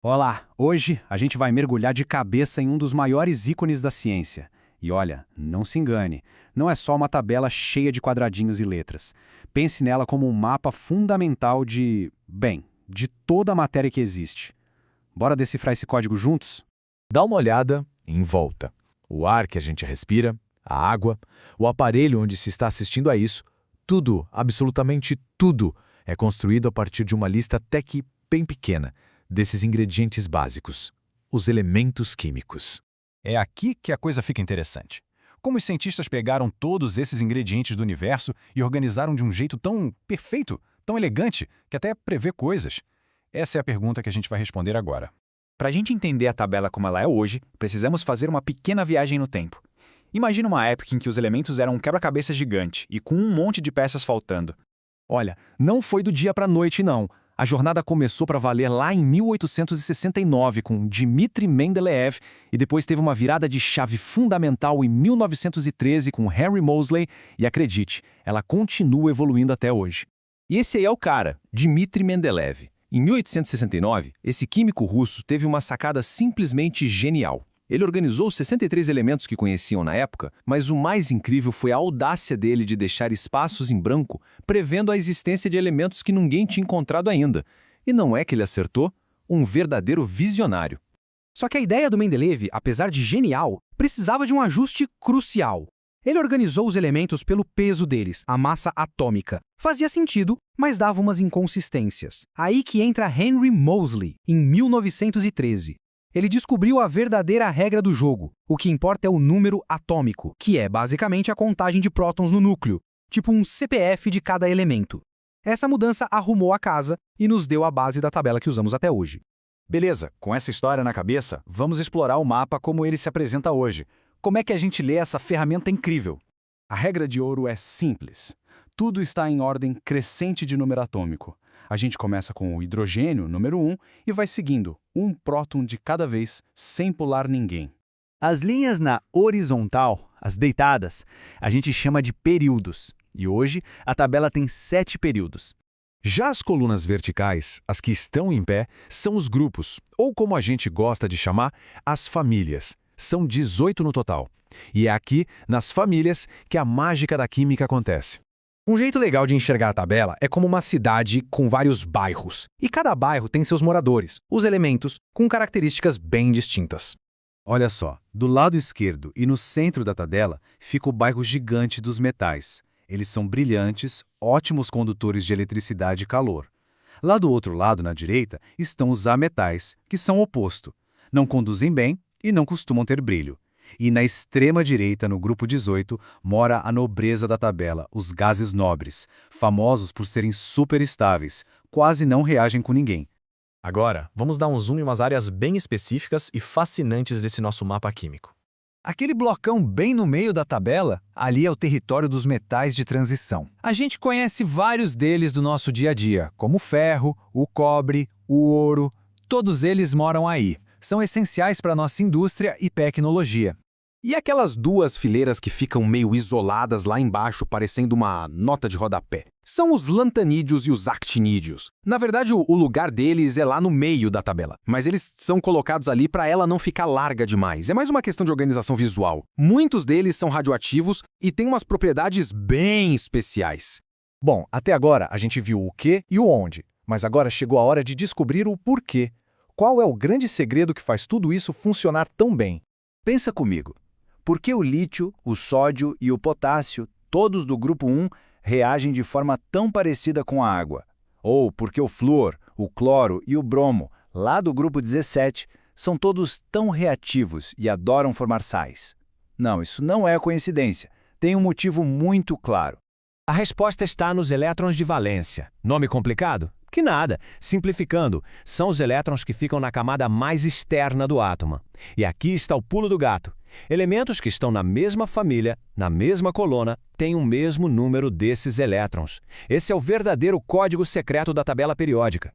Olá! Hoje a gente vai mergulhar de cabeça em um dos maiores ícones da ciência. E olha, não se engane, não é só uma tabela cheia de quadradinhos e letras. Pense nela como um mapa fundamental de toda a matéria que existe. Bora decifrar esse código juntos? Dá uma olhada em volta. O ar que a gente respira, a água, o aparelho onde se está assistindo a isso, tudo, absolutamente tudo, é construído a partir de uma lista até que bem pequena desses ingredientes básicos, os elementos químicos. É aqui que a coisa fica interessante. Como os cientistas pegaram todos esses ingredientes do universo e organizaram de um jeito tão perfeito, tão elegante, que até prevê coisas? Essa é a pergunta que a gente vai responder agora. Para a gente entender a tabela como ela é hoje, precisamos fazer uma pequena viagem no tempo. Imagina uma época em que os elementos eram um quebra-cabeça gigante e com um monte de peças faltando. Olha, não foi do dia para a noite, não. A jornada começou para valer lá em 1869 com Dmitri Mendeleev e depois teve uma virada de chave fundamental em 1913 com Henry Moseley e, acredite, ela continua evoluindo até hoje. E esse aí é o cara, Dmitri Mendeleev. Em 1869, esse químico russo teve uma sacada simplesmente genial. Ele organizou os 63 elementos que conheciam na época, mas o mais incrível foi a audácia dele de deixar espaços em branco, prevendo a existência de elementos que ninguém tinha encontrado ainda. E não é que ele acertou? Um verdadeiro visionário. Só que a ideia do Mendeleev, apesar de genial, precisava de um ajuste crucial. Ele organizou os elementos pelo peso deles, a massa atômica. Fazia sentido, mas dava umas inconsistências. Aí que entra Henry Moseley, em 1913. Ele descobriu a verdadeira regra do jogo. O que importa é o número atômico, que é basicamente a contagem de prótons no núcleo, tipo um CPF de cada elemento. Essa mudança arrumou a casa e nos deu a base da tabela que usamos até hoje. Beleza, com essa história na cabeça, vamos explorar o mapa como ele se apresenta hoje. Como é que a gente lê essa ferramenta incrível? A regra de ouro é simples. Tudo está em ordem crescente de número atômico. A gente começa com o hidrogênio, número 1, e vai seguindo, um próton de cada vez, sem pular ninguém. As linhas na horizontal, as deitadas, a gente chama de períodos. E hoje, a tabela tem 7 períodos. Já as colunas verticais, as que estão em pé, são os grupos, ou como a gente gosta de chamar, as famílias. São 18 no total. E é aqui, nas famílias, que a mágica da química acontece. Um jeito legal de enxergar a tabela é como uma cidade com vários bairros. E cada bairro tem seus moradores, os elementos, com características bem distintas. Olha só, do lado esquerdo e no centro da tabela fica o bairro gigante dos metais. Eles são brilhantes, ótimos condutores de eletricidade e calor. Lá do outro lado, na direita, estão os ametais, que são o oposto. Não conduzem bem e não costumam ter brilho. E na extrema direita, no grupo 18, mora a nobreza da tabela, os gases nobres, famosos por serem super estáveis, quase não reagem com ninguém. Agora, vamos dar um zoom em umas áreas bem específicas e fascinantes desse nosso mapa químico. Aquele blocão bem no meio da tabela, ali é o território dos metais de transição. A gente conhece vários deles do nosso dia a dia, como o ferro, o cobre, o ouro. Todos eles moram aí. São essenciais para a nossa indústria e tecnologia. E aquelas duas fileiras que ficam meio isoladas lá embaixo, parecendo uma nota de rodapé? São os lantanídeos e os actinídeos. Na verdade, o lugar deles é lá no meio da tabela, mas eles são colocados ali para ela não ficar larga demais. É mais uma questão de organização visual. Muitos deles são radioativos e têm umas propriedades bem especiais. Bom, até agora a gente viu o que e o onde, mas agora chegou a hora de descobrir o porquê. Qual é o grande segredo que faz tudo isso funcionar tão bem? Pensa comigo. Por que o lítio, o sódio e o potássio, todos do grupo 1, reagem de forma tão parecida com a água? Ou por que o flúor, o cloro e o bromo, lá do grupo 17, são todos tão reativos e adoram formar sais? Não, isso não é coincidência. Tem um motivo muito claro. A resposta está nos elétrons de valência. Nome complicado? Que nada. Simplificando, são os elétrons que ficam na camada mais externa do átomo. E aqui está o pulo do gato. Elementos que estão na mesma família, na mesma coluna, têm o mesmo número desses elétrons. Esse é o verdadeiro código secreto da tabela periódica.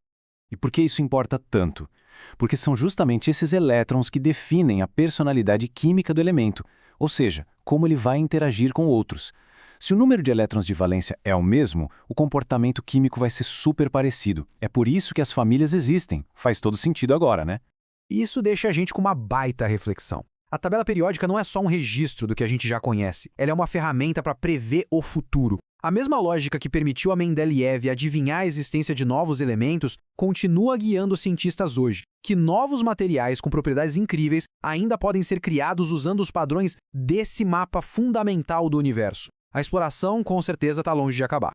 E por que isso importa tanto? Porque são justamente esses elétrons que definem a personalidade química do elemento, ou seja, como ele vai interagir com outros. Se o número de elétrons de valência é o mesmo, o comportamento químico vai ser super parecido. É por isso que as famílias existem. Faz todo sentido agora, né? Isso deixa a gente com uma baita reflexão. A tabela periódica não é só um registro do que a gente já conhece, ela é uma ferramenta para prever o futuro. A mesma lógica que permitiu a Mendeleev adivinhar a existência de novos elementos continua guiando os cientistas hoje, que novos materiais com propriedades incríveis ainda podem ser criados usando os padrões desse mapa fundamental do universo. A exploração, com certeza, está longe de acabar.